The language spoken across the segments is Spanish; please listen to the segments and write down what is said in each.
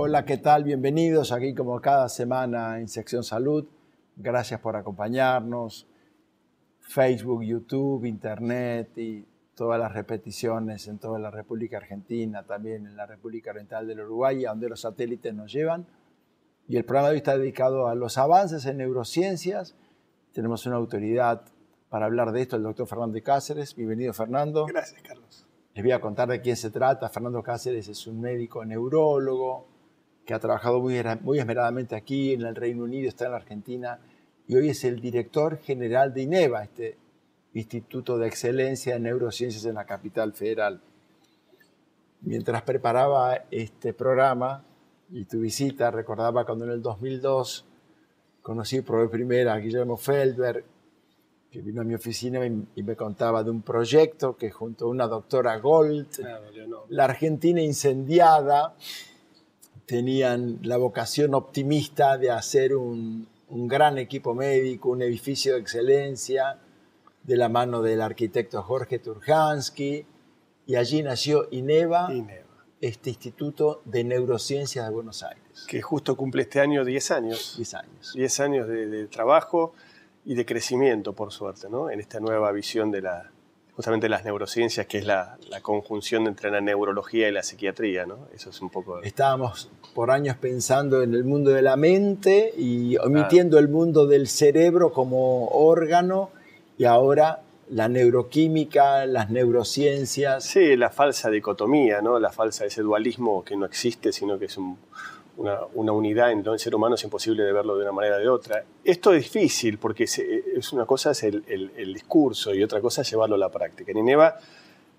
Hola, ¿qué tal? Bienvenidos aquí como cada semana en Sección Salud. Gracias por acompañarnos. Facebook, YouTube, Internet y todas las repeticiones en toda la República Argentina, también en la República Oriental del Uruguay, a donde los satélites nos llevan. Y el programa de hoy está dedicado a los avances en neurociencias. Tenemos una autoridad para hablar de esto, el doctor Fernando Cáceres. Bienvenido, Fernando. Gracias, Carlos. Les voy a contar de quién se trata. Fernando Cáceres es un médico neurólogo que ha trabajado muy esmeradamente aquí en el Reino Unido, está en la Argentina, y hoy es el director general de INEVA, este Instituto de Excelencia en Neurociencias en la capital federal. Mientras preparaba este programa y tu visita, recordaba cuando en el 2002 conocí por vez primera a Guillermo Feldberg, que vino a mi oficina y me contaba de un proyecto que junto a una doctora Gold, la Argentina incendiada, tenían la vocación optimista de hacer un gran equipo médico, un edificio de excelencia, de la mano del arquitecto Jorge Turhansky, y allí nació INEVA, este Instituto de Neurociencias de Buenos Aires. Que justo cumple este año 10 años. 10 años. 10 años de trabajo y de crecimiento, por suerte, ¿no? En esta nueva visión de justamente las neurociencias, que es la conjunción entre la neurología y la psiquiatría, ¿no? Eso es un poco... Estábamos por años pensando en el mundo de la mente y omitiendo el mundo del cerebro como órgano, y ahora la neuroquímica, las neurociencias. Sí, la falsa dicotomía, ¿no? Ese dualismo que no existe, sino que es una unidad en el ser humano, es imposible de verlo de una manera o de otra. Esto es difícil porque una cosa es el discurso y otra cosa es llevarlo a la práctica. En INEVA,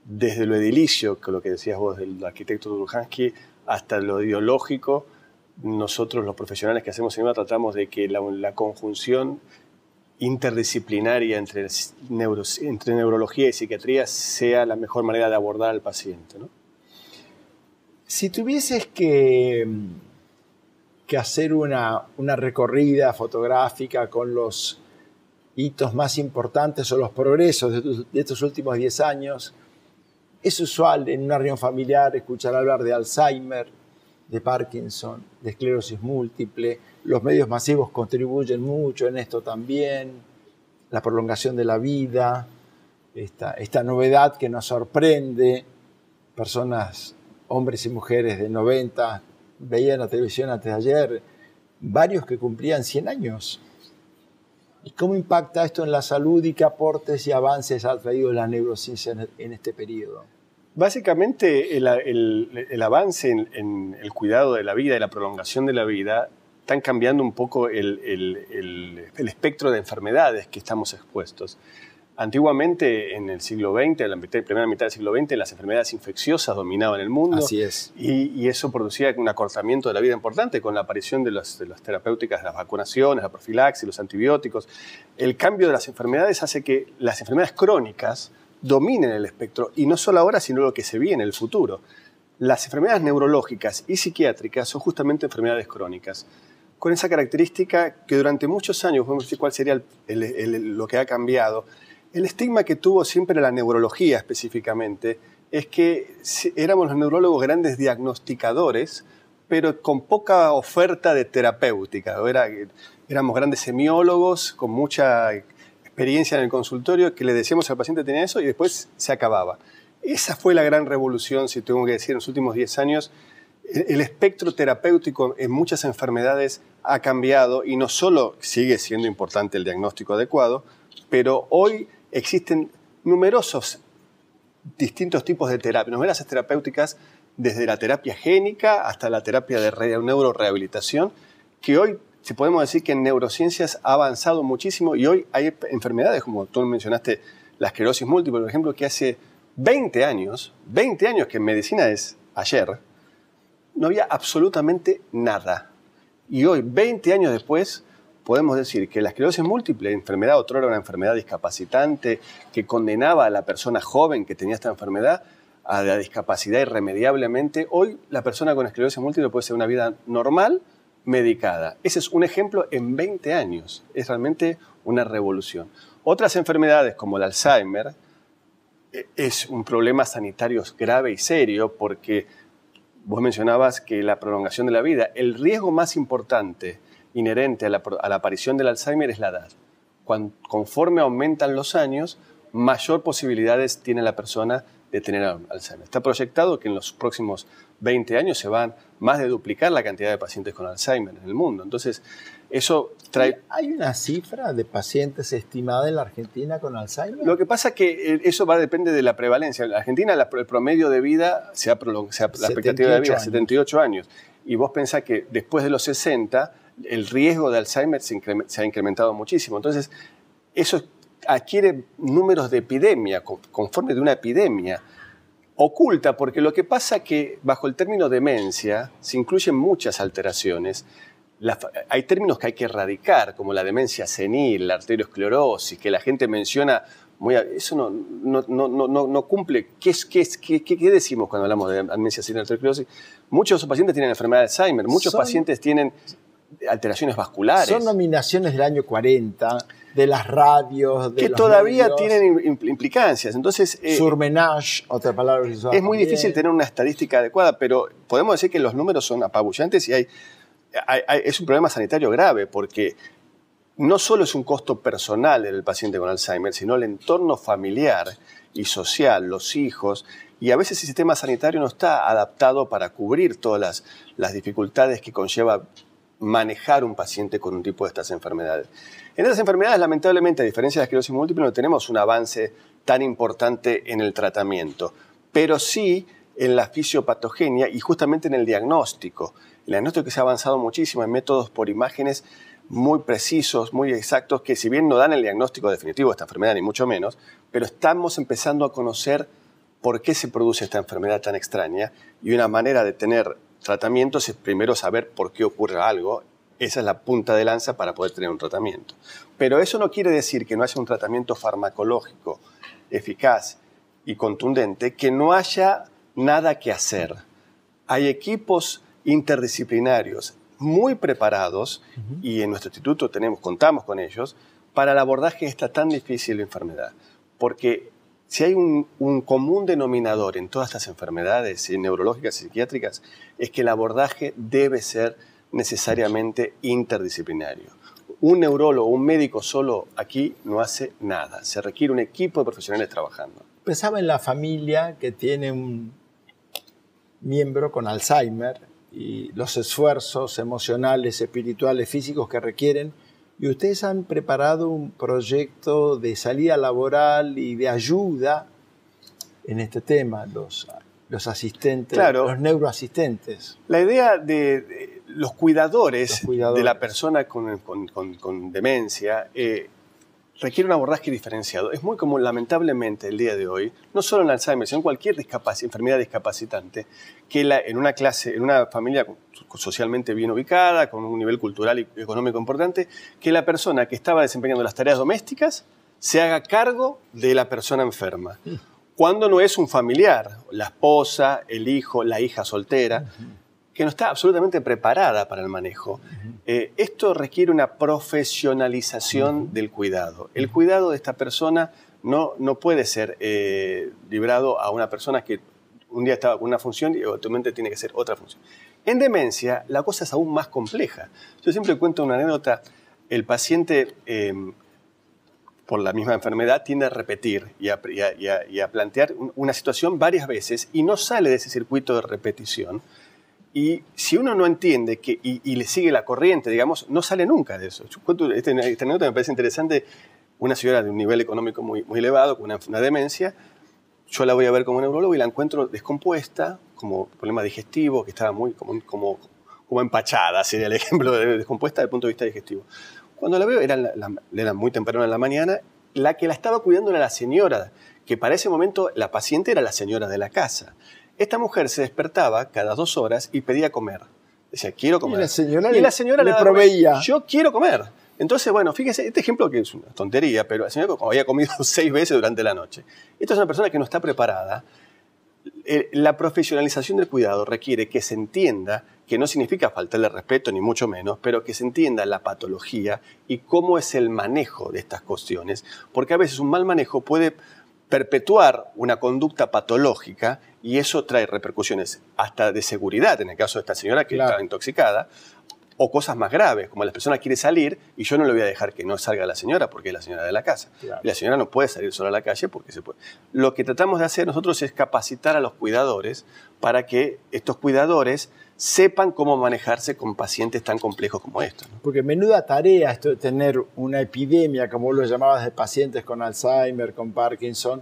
desde lo edilicio, que lo que decías vos del arquitecto Turhansky, hasta lo ideológico, nosotros los profesionales que hacemos INEVA tratamos de que la conjunción interdisciplinaria entre neurología y psiquiatría sea la mejor manera de abordar al paciente, ¿no? Si tuvieses que hacer una recorrida fotográfica con los hitos más importantes o los progresos de estos últimos 10 años, es usual en una reunión familiar escuchar hablar de Alzheimer, de Parkinson, de esclerosis múltiple. Los medios masivos contribuyen mucho en esto también, la prolongación de la vida, esta novedad que nos sorprende. Personas, hombres y mujeres de 90, veían la televisión antes de ayer, varios que cumplían 100 años. ¿Y cómo impacta esto en la salud y qué aportes y avances ha traído la neurociencia en este periodo? Básicamente, el avance en el cuidado de la vida y la prolongación de la vida están cambiando un poco el espectro de enfermedades que estamos expuestos. Antiguamente, en el siglo XX, en la primera mitad del siglo XX, las enfermedades infecciosas dominaban el mundo. Así es. Y eso producía un acortamiento de la vida importante con la aparición de las terapéuticas, de las vacunaciones, la profilaxis, los antibióticos. El cambio de las enfermedades hace que las enfermedades crónicas dominen el espectro, y no solo ahora, sino lo que se viene en el futuro. Las enfermedades neurológicas y psiquiátricas son justamente enfermedades crónicas, con esa característica que durante muchos años, vamos a decir cuál sería lo que ha cambiado. El estigma que tuvo siempre la neurología específicamente es que éramos los neurólogos grandes diagnosticadores, pero con poca oferta de terapéutica. Éramos grandes semiólogos con mucha experiencia en el consultorio, que le decíamos al paciente que tenía eso y después se acababa. Esa fue la gran revolución, si tengo que decir, en los últimos 10 años. El espectro terapéutico en muchas enfermedades ha cambiado y no solo sigue siendo importante el diagnóstico adecuado, pero hoy existen numerosos distintos tipos de terapia, numerosas terapéuticas, desde la terapia génica hasta la terapia de neurorehabilitación, que hoy, si podemos decir que en neurociencias ha avanzado muchísimo, y hoy hay enfermedades, como tú mencionaste, la esclerosis múltiple, por ejemplo, que hace 20 años que en medicina es ayer, no había absolutamente nada. Y hoy, 20 años después, podemos decir que la esclerosis múltiple, enfermedad otrora una enfermedad discapacitante que condenaba a la persona joven que tenía esta enfermedad a la discapacidad irremediablemente, hoy la persona con esclerosis múltiple puede ser una vida normal, medicada. Ese es un ejemplo en 20 años. Es realmente una revolución. Otras enfermedades como el Alzheimer es un problema sanitario grave y serio porque vos mencionabas que la prolongación de la vida, el riesgo más importante inherente a la aparición del Alzheimer es la edad. Conforme aumentan los años, mayor posibilidades tiene la persona de tener Alzheimer. Está proyectado que en los próximos 20 años se van más de duplicar la cantidad de pacientes con Alzheimer en el mundo. Entonces, eso trae... ¿Hay una cifra de pacientes estimada en la Argentina con Alzheimer? Lo que pasa es que eso depende de la prevalencia. En la Argentina el promedio de vida se ha prolongado, la expectativa de vida es 78 años. Y vos pensás que después de los 60, el riesgo de Alzheimer se ha incrementado muchísimo. Entonces, eso adquiere números de epidemia, conforme de una epidemia oculta, porque lo que pasa es que bajo el término demencia se incluyen muchas alteraciones. Hay términos que hay que erradicar, como la demencia senil, la arteriosclerosis, que la gente menciona, eso no cumple. ¿Qué decimos cuando hablamos de demencia senil, arteriosclerosis? Muchos de esos pacientes tienen enfermedad de Alzheimer, muchos pacientes tienen alteraciones vasculares. Son nominaciones del año 40, de las radios, de que los todavía medios. Tienen implicancias. Entonces, Surmenage, otra palabra que se usa es muy también. difícil tener una estadística adecuada, pero podemos decir que los números son apabullantes y es un problema sanitario grave, porque no solo es un costo personal en el paciente con Alzheimer, sino el entorno familiar y social, los hijos, y a veces el sistema sanitario no está adaptado para cubrir todas las dificultades que conlleva manejar un paciente con un tipo de estas enfermedades. En estas enfermedades, lamentablemente, a diferencia de la esclerosis múltiple, no tenemos un avance tan importante en el tratamiento, pero sí en la fisiopatogenia y justamente en el diagnóstico. El diagnóstico que se ha avanzado muchísimo en métodos por imágenes muy precisos, muy exactos, que si bien no dan el diagnóstico definitivo de esta enfermedad, ni mucho menos, pero estamos empezando a conocer por qué se produce esta enfermedad tan extraña, y una manera de tener tratamientos es primero saber por qué ocurre algo. Esa es la punta de lanza para poder tener un tratamiento. Pero eso no quiere decir que no haya un tratamiento farmacológico eficaz y contundente, que no haya nada que hacer. Hay equipos interdisciplinarios muy preparados, y en nuestro instituto contamos con ellos, para el abordaje de esta tan difícil enfermedad. Porque si hay un común denominador en todas estas enfermedades neurológicas y psiquiátricas, es que el abordaje debe ser necesariamente interdisciplinario. Un neurólogo, un médico solo aquí no hace nada. Se requiere un equipo de profesionales trabajando. Pensaba en la familia que tiene un miembro con Alzheimer y los esfuerzos emocionales, espirituales, físicos que requieren. Y ustedes han preparado un proyecto de salida laboral y de ayuda en este tema, los asistentes, claro, los neuroasistentes. La idea de los cuidadores de la persona con demencia requiere un abordaje diferenciado. Es muy común, lamentablemente, el día de hoy, no solo en Alzheimer, sino en cualquier enfermedad discapacitante, que en una familia socialmente bien ubicada, con un nivel cultural y económico importante, que la persona que estaba desempeñando las tareas domésticas se haga cargo de la persona enferma. Cuando no es un familiar, la esposa, el hijo, la hija soltera, que no está absolutamente preparada para el manejo. Esto requiere una profesionalización del cuidado. El cuidado de esta persona no puede ser librado a una persona que un día estaba con una función y actualmente tiene que ser otra función. En demencia, la cosa es aún más compleja. Yo siempre cuento una anécdota. El paciente, por la misma enfermedad, tiende a repetir y a plantear una situación varias veces y no sale de ese circuito de repetición. Y si uno no entiende y le sigue la corriente, digamos, no sale nunca de eso. Esta anécdota me parece interesante. Una señora de un nivel económico muy elevado, con una demencia, yo la voy a ver como neurólogo y la encuentro descompuesta, como problema digestivo, que estaba muy como empachada, sería el ejemplo de descompuesta desde el punto de vista digestivo. Cuando la veo, era muy temprano en la mañana, la que la estaba cuidando era la señora, que para ese momento la paciente era la señora de la casa. Esta mujer se despertaba cada 2 horas y pedía comer. Decía, quiero comer. Y la señora le proveía. Yo quiero comer. Entonces, bueno, fíjese, este ejemplo que es una tontería, pero la señora había comido 6 veces durante la noche. Esta es una persona que no está preparada. La profesionalización del cuidado requiere que se entienda, que no significa faltarle respeto, ni mucho menos, pero que se entienda la patología y cómo es el manejo de estas cuestiones, porque a veces un mal manejo puede perpetuar una conducta patológica y eso trae repercusiones hasta de seguridad, en el caso de esta señora que estaba intoxicada, o cosas más graves, como la persona quiere salir y yo no le voy a dejar que no salga la señora porque es la señora de la casa. Claro. Y la señora no puede salir sola a la calle porque se puede. Lo que tratamos de hacer nosotros es capacitar a los cuidadores para que estos cuidadores sepan cómo manejarse con pacientes tan complejos como estos, ¿no? Porque menuda tarea esto de tener una epidemia, como vos lo llamabas, de pacientes con Alzheimer, con Parkinson.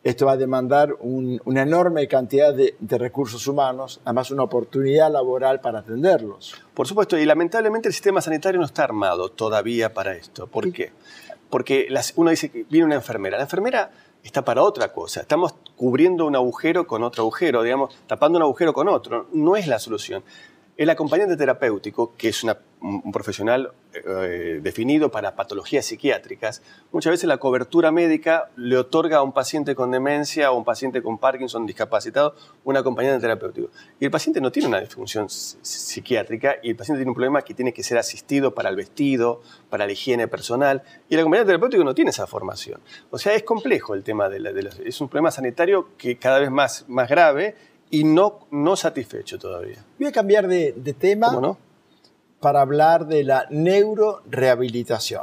Esto va a demandar una enorme cantidad de recursos humanos, además una oportunidad laboral para atenderlos. Por supuesto, y lamentablemente el sistema sanitario no está armado todavía para esto. ¿Por qué? Porque uno dice que viene una enfermera. La enfermera está para otra cosa. Estamos cubriendo un agujero con otro agujero, digamos, tapando un agujero con otro. No es la solución. El acompañante terapéutico, que es un profesional definido para patologías psiquiátricas, muchas veces la cobertura médica le otorga a un paciente con demencia o un paciente con Parkinson discapacitado un acompañante terapéutico. Y el paciente no tiene una disfunción psiquiátrica y el paciente tiene un problema que tiene que ser asistido para el vestido, para la higiene personal, y el acompañante terapéutico no tiene esa formación. O sea, es complejo el tema es un problema sanitario que cada vez más grave y no satisfecho todavía. Voy a cambiar de tema. ¿Cómo no? Para hablar de la neurorehabilitación.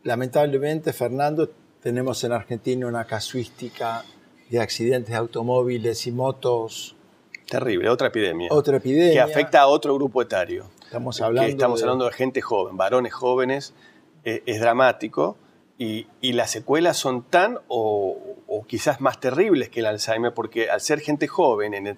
Lamentablemente, Fernando, tenemos en Argentina una casuística de accidentes de automóviles y motos. Terrible, otra epidemia. Otra epidemia. Que afecta a otro grupo etario. Estamos hablando de gente joven, varones jóvenes. Es dramático. Y las secuelas son tan o quizás más terribles que el Alzheimer, porque al ser gente joven en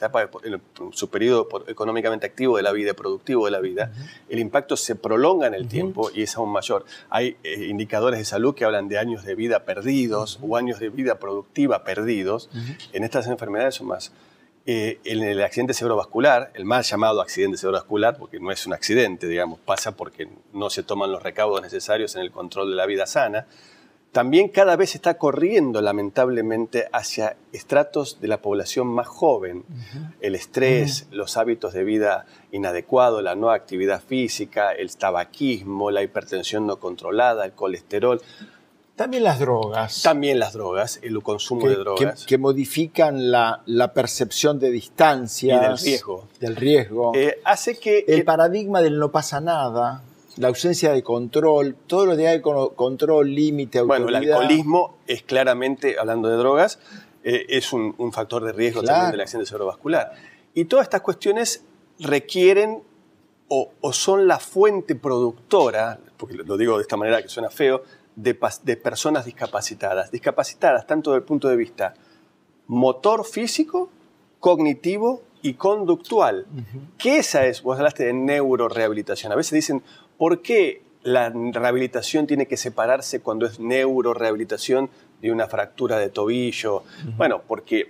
su periodo económicamente activo de la vida, productivo de la vida, el impacto se prolonga en el tiempo y es aún mayor. Hay indicadores de salud que hablan de años de vida perdidos o años de vida productiva perdidos. En estas enfermedades son más. En el accidente cerebrovascular, el mal llamado accidente cerebrovascular, porque no es un accidente, digamos, pasa porque no se toman los recaudos necesarios en el control de la vida sana, también cada vez está corriendo lamentablemente hacia estratos de la población más joven. El estrés, los hábitos de vida inadecuados, la no actividad física, el tabaquismo, la hipertensión no controlada, el colesterol. También las drogas. También las drogas, el consumo de drogas. Que modifican la percepción de distancia. Y del riesgo. Del riesgo. Hace que... El paradigma del no pasa nada, la ausencia de control, todo lo que hay con control, límite, autoridad. Bueno, el alcoholismo es claramente, hablando de drogas, es un factor de riesgo también del accidente cerebrovascular. Y todas estas cuestiones requieren o son la fuente productora, porque lo digo de esta manera que suena feo, de personas discapacitadas. Discapacitadas tanto desde el punto de vista motor físico, cognitivo y conductual. Que esa es, vos hablaste de neurorehabilitación. A veces dicen, ¿por qué la rehabilitación tiene que separarse cuando es neurorehabilitación de una fractura de tobillo? Bueno, porque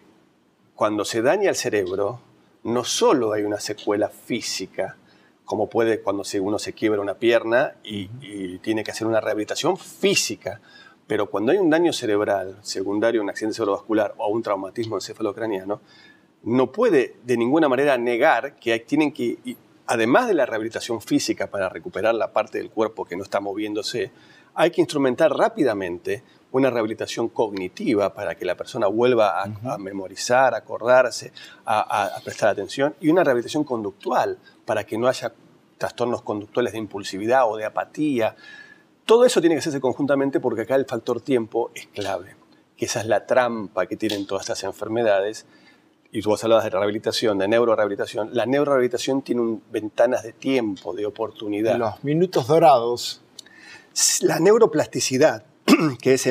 cuando se daña el cerebro, no solo hay una secuela física, como puede cuando uno se quiebra una pierna y tiene que hacer una rehabilitación física. Pero cuando hay un daño cerebral secundario a un accidente cerebrovascular o a un traumatismo encefalocraniano, no puede de ninguna manera negar que tienen que, además de la rehabilitación física para recuperar la parte del cuerpo que no está moviéndose, hay que instrumentar rápidamente una rehabilitación cognitiva para que la persona vuelva a memorizar, a acordarse, a prestar atención, y una rehabilitación conductual para que no haya trastornos conductuales de impulsividad o de apatía. Todo eso tiene que hacerse conjuntamente porque acá el factor tiempo es clave, que esa es la trampa que tienen todas estas enfermedades. Y vos hablabas de rehabilitación, de neurorehabilitación. La neurorehabilitación tiene ventanas de tiempo, de oportunidad. Los minutos dorados. La neuroplasticidad, que es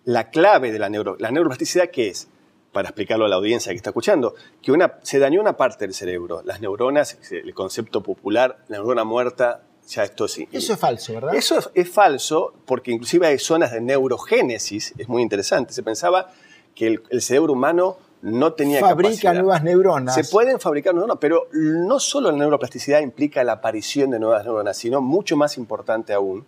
la clave de la neuroplasticidad, ¿qué es? Para explicarlo a la audiencia que está escuchando, que se dañó una parte del cerebro. Las neuronas, el concepto popular, la neurona muerta, ya esto sí. Eso es falso, ¿verdad? Eso es falso, porque inclusive hay zonas de neurogénesis, es muy interesante. Se pensaba que el cerebro humano no tenía capacidad. Fabrica nuevas neuronas. Se pueden fabricar neuronas, pero no solo la neuroplasticidad implica la aparición de nuevas neuronas, sino mucho más importante aún,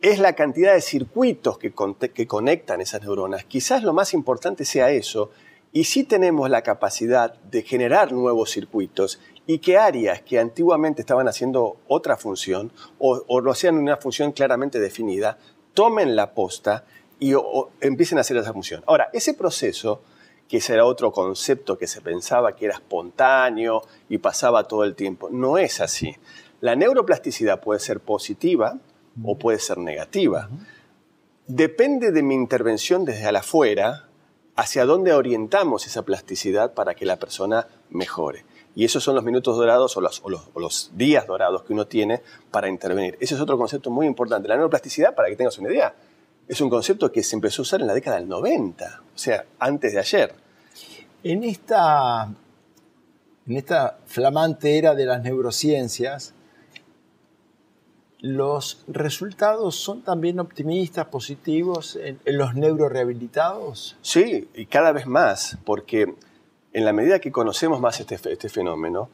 es la cantidad de circuitos que conectan esas neuronas. Quizás lo más importante sea eso, y sí tenemos la capacidad de generar nuevos circuitos y que áreas que antiguamente estaban haciendo otra función o lo hacían en una función claramente definida, tomen la posta y empiecen a hacer esa función. Ahora, ese proceso, que ese era otro concepto que se pensaba que era espontáneo y pasaba todo el tiempo, no es así. La neuroplasticidad puede ser positiva o puede ser negativa. Depende de mi intervención desde afuera, hacia dónde orientamos esa plasticidad para que la persona mejore. Y esos son los minutos dorados o los días dorados que uno tiene para intervenir. Ese es otro concepto muy importante. La neuroplasticidad, para que tengas una idea, es un concepto que se empezó a usar en la década del 90, o sea, antes de ayer. En esta flamante era de las neurociencias, ¿los resultados son también optimistas, positivos en los neurorehabilitados? Sí, y cada vez más, porque en la medida que conocemos más este fenómeno,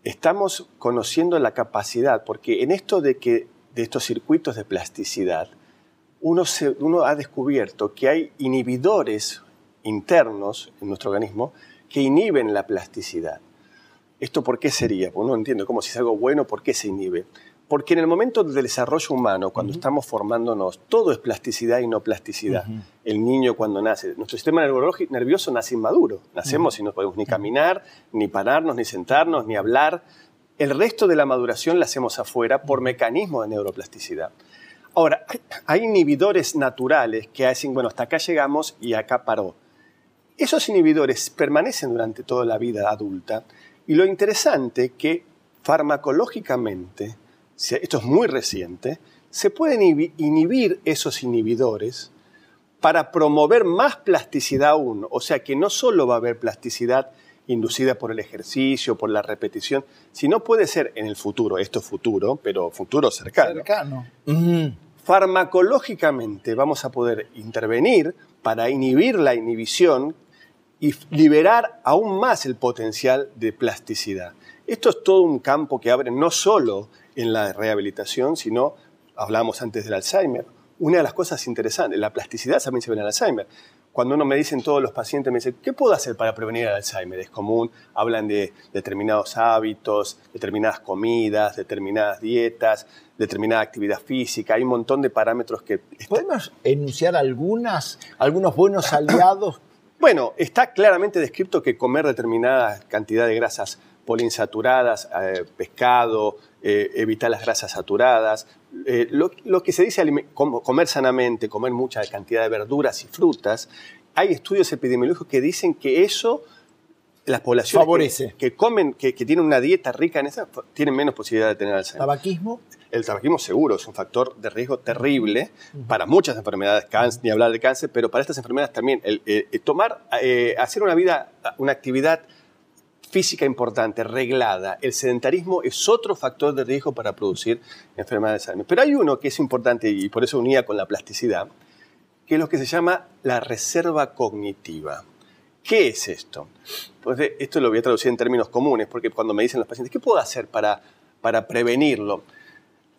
estamos conociendo la capacidad, porque en esto de estos circuitos de plasticidad, uno ha descubierto que hay inhibidores internos en nuestro organismo que inhiben la plasticidad. ¿Esto por qué sería? Porque uno entiende cómo si es algo bueno, ¿por qué se inhibe? Porque en el momento del desarrollo humano, cuando estamos formándonos, todo es plasticidad y no plasticidad. El niño cuando nace, nuestro sistema nervioso nace inmaduro. Nacemos y no podemos ni caminar, ni pararnos, ni sentarnos, ni hablar. El resto de la maduración la hacemos afuera por mecanismos de neuroplasticidad. Ahora, hay inhibidores naturales que hacen, bueno, hasta acá llegamos y acá paró. Esos inhibidores permanecen durante toda la vida adulta y lo interesante que farmacológicamente, esto es muy reciente, se pueden inhibir esos inhibidores para promover más plasticidad aún. O sea que no solo va a haber plasticidad inducida por el ejercicio, por la repetición, sino puede ser en el futuro, esto es futuro, pero futuro cercano. Farmacológicamente vamos a poder intervenir para inhibir la inhibición y liberar aún más el potencial de plasticidad. Esto es todo un campo que abre no solo en la rehabilitación, sino, hablábamos antes del Alzheimer, una de las cosas interesantes, la plasticidad también se ve en el Alzheimer. Cuando uno me dicen, todos los pacientes me dicen, ¿qué puedo hacer para prevenir el Alzheimer? Es común, hablan de determinados hábitos, determinadas comidas, determinadas dietas, determinada actividad física. Hay un montón de parámetros que... ¿Podemos enunciar algunos buenos aliados? Bueno, está claramente descrito que comer determinada cantidad de grasas poliinsaturadas, pescado, evitar las grasas saturadas. Lo que se dice comer sanamente, comer mucha cantidad de verduras y frutas, hay estudios epidemiológicos que dicen que eso, las poblaciones favorece. que comen, que tienen una dieta rica en eso, tienen menos posibilidad de tener Alzheimer. ¿Tabaquismo? El tabaquismo seguro es un factor de riesgo terrible para muchas enfermedades, cáncer, ni hablar de cáncer, pero para estas enfermedades también. Hacer una actividad física importante, reglada, el sedentarismo es otro factor de riesgo para producir enfermedades de Alzheimer. Pero hay uno que es importante y por eso unía con la plasticidad, que es lo que se llama la reserva cognitiva. ¿Qué es esto? Pues esto lo voy a traducir en términos comunes, porque cuando me dicen los pacientes, ¿qué puedo hacer para prevenirlo?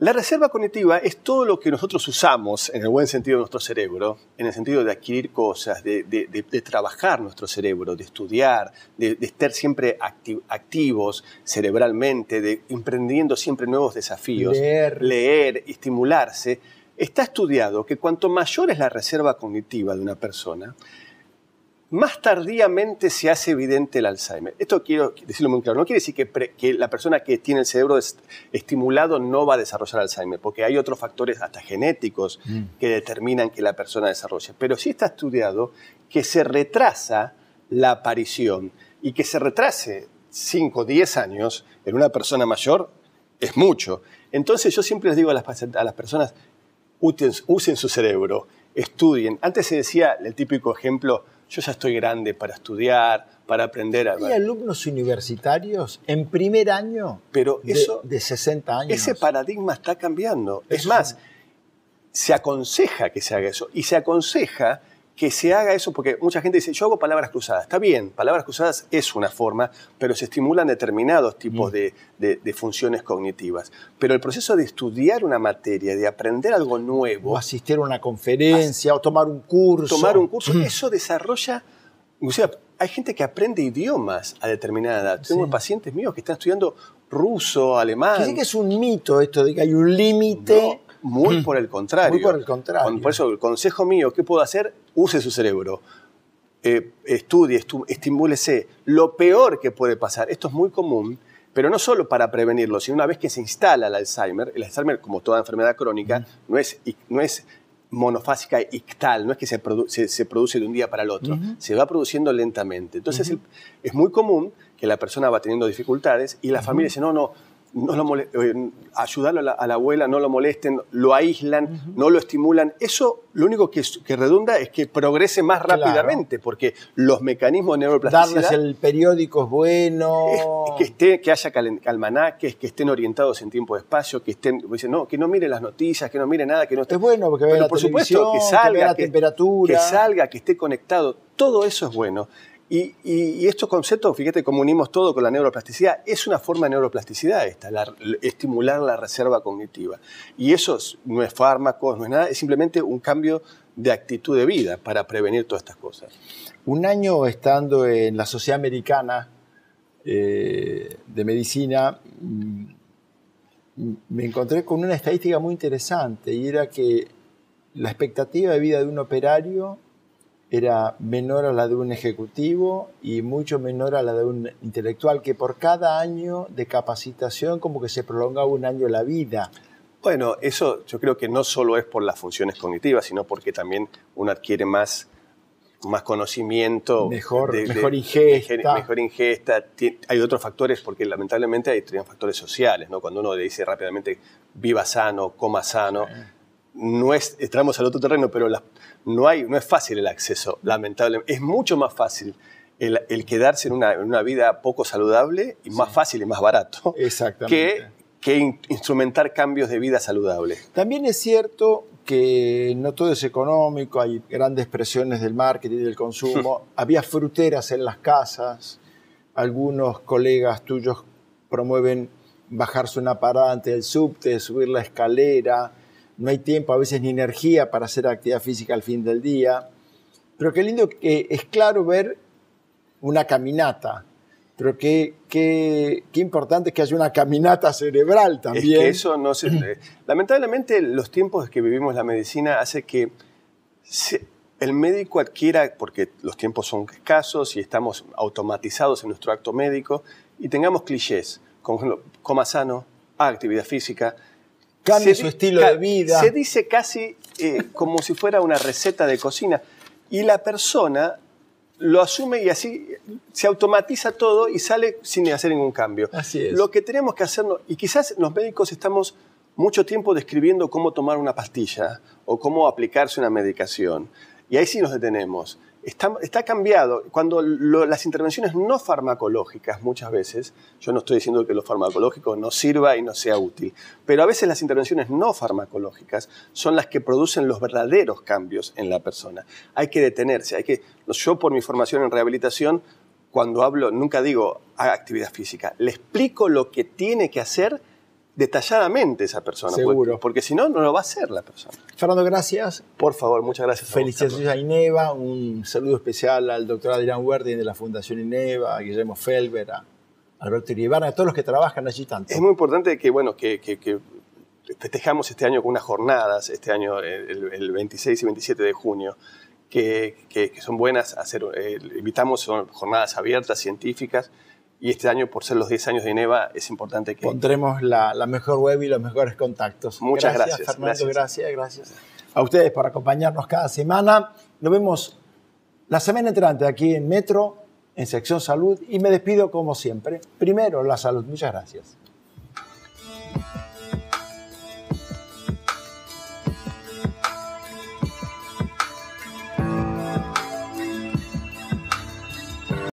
La reserva cognitiva es todo lo que nosotros usamos, en el buen sentido de nuestro cerebro, en el sentido de adquirir cosas, de trabajar nuestro cerebro, de estudiar, de estar siempre activos cerebralmente, de emprendiendo siempre nuevos desafíos, leer, estimularse. Está estudiado que cuanto mayor es la reserva cognitiva de una persona, más tardíamente se hace evidente el Alzheimer. Esto quiero decirlo muy claro. No quiere decir que la persona que tiene el cerebro estimulado no va a desarrollar Alzheimer, porque hay otros factores hasta genéticos que determinan que la persona desarrolle. Pero sí está estudiado que se retrasa la aparición y que se retrase 5 o 10 años en una persona mayor es mucho. Entonces yo siempre les digo a las personas, usen su cerebro, estudien. Antes se decía el típico ejemplo, yo ya estoy grande para estudiar, para aprender a... Hay alumnos universitarios en primer año pero de 60 años. Ese paradigma está cambiando. Es más, se aconseja que se haga eso. Y se aconseja que se haga eso porque mucha gente dice, yo hago palabras cruzadas. Está bien, palabras cruzadas es una forma, pero se estimulan determinados tipos de funciones cognitivas. Pero el proceso de estudiar una materia, de aprender algo nuevo... O asistir a una conferencia, o tomar un curso. Eso desarrolla... O sea, hay gente que aprende idiomas a determinada edad. Tengo pacientes míos que están estudiando ruso, alemán... Que sí que es un mito esto de que hay un límite... Muy por el contrario. Muy por el contrario. Por eso, el consejo mío, ¿qué puedo hacer? Use su cerebro. Estudie, estimúlese. Lo peor que puede pasar, esto es muy común, pero no solo para prevenirlo, sino una vez que se instala el Alzheimer, como toda enfermedad crónica, no es monofásica ictal, no es que se produce de un día para el otro, se va produciendo lentamente. Entonces es muy común que la persona va teniendo dificultades y la familia dice, no lo ayudarlo a la abuela, no lo molesten, lo aíslan, no lo estimulan. Eso lo único que redunda es que progrese más rápidamente, porque los mecanismos de neuroplasticidad... Darles el periódico es bueno... que haya almanaques, que estén orientados en tiempo y espacio, que no miren las noticias, que no miren nada, que no esté... Es bueno porque vea la televisión, que vea la temperatura... Que salga, que esté conectado, todo eso es bueno. Y estos conceptos, fíjate cómo unimos todo con la neuroplasticidad, es una forma de neuroplasticidad esta, estimular la reserva cognitiva. Y eso no es fármacos, no es nada, es simplemente un cambio de actitud de vida para prevenir todas estas cosas. Un año estando en la Sociedad Americana de Medicina, me encontré con una estadística muy interesante y era que la expectativa de vida de un operario era menor a la de un ejecutivo y mucho menor a la de un intelectual, que por cada año de capacitación como que se prolongaba un año la vida. Bueno, eso yo creo que no solo es por las funciones cognitivas, sino porque también uno adquiere más conocimiento. Mejor ingesta. Mejor ingesta. Hay otros factores, porque lamentablemente hay factores sociales, ¿no? Cuando uno le dice rápidamente viva sano, coma sano, entramos al otro terreno, pero no es fácil el acceso, lamentablemente. Es mucho más fácil el quedarse en una vida poco saludable y más fácil y más barato que instrumentar cambios de vida saludables. También es cierto que no todo es económico, hay grandes presiones del marketing y del consumo. Había fruteras en las casas, algunos colegas tuyos promueven bajarse una parada ante el subte, subir la escalera. No hay tiempo, a veces ni energía para hacer actividad física al fin del día. Pero qué lindo que es claro ver una caminata. Pero qué importante que haya una caminata cerebral también. Es que eso no se... Lamentablemente, los tiempos que vivimos la medicina hace que el médico adquiera, porque los tiempos son escasos y estamos automatizados en nuestro acto médico, y tengamos clichés, como por ejemplo, coma sano, haga actividad física, cambie su estilo de vida. Se dice casi como si fuera una receta de cocina. Y la persona lo asume y así se automatiza todo y sale sin hacer ningún cambio. Así es. Lo que tenemos que hacer, y quizás los médicos estamos mucho tiempo describiendo cómo tomar una pastilla o cómo aplicarse una medicación. Y ahí sí nos detenemos. Está cambiado. Cuando las intervenciones no farmacológicas, muchas veces, yo no estoy diciendo que lo farmacológico no sirva y no sea útil, pero a veces las intervenciones no farmacológicas son las que producen los verdaderos cambios en la persona. Hay que detenerse. Yo, por mi formación en rehabilitación, cuando hablo, nunca digo haga actividad física. Le explico lo que tiene que hacer detalladamente esa persona. Seguro. Porque si no, no lo va a hacer la persona. Fernando, gracias. Por favor, muchas gracias. Felicitaciones a INEVA, un saludo especial al doctor Adrián Huerta de la Fundación INEVA, a Guillermo Felber, a Alberto Iribarra, a todos los que trabajan allí tanto. Es muy importante que festejamos este año con unas jornadas, este año el 26 y 27 de junio, que son buenas. Invitamos, son jornadas abiertas, científicas. Y este año, por ser los 10 años de INEVA, es importante que... Pondremos la mejor web y los mejores contactos. Muchas gracias. Fernando, gracias. A ustedes por acompañarnos cada semana. Nos vemos la semana entrante aquí en Metro, en Sección Salud. Y me despido como siempre. Primero, la salud. Muchas gracias.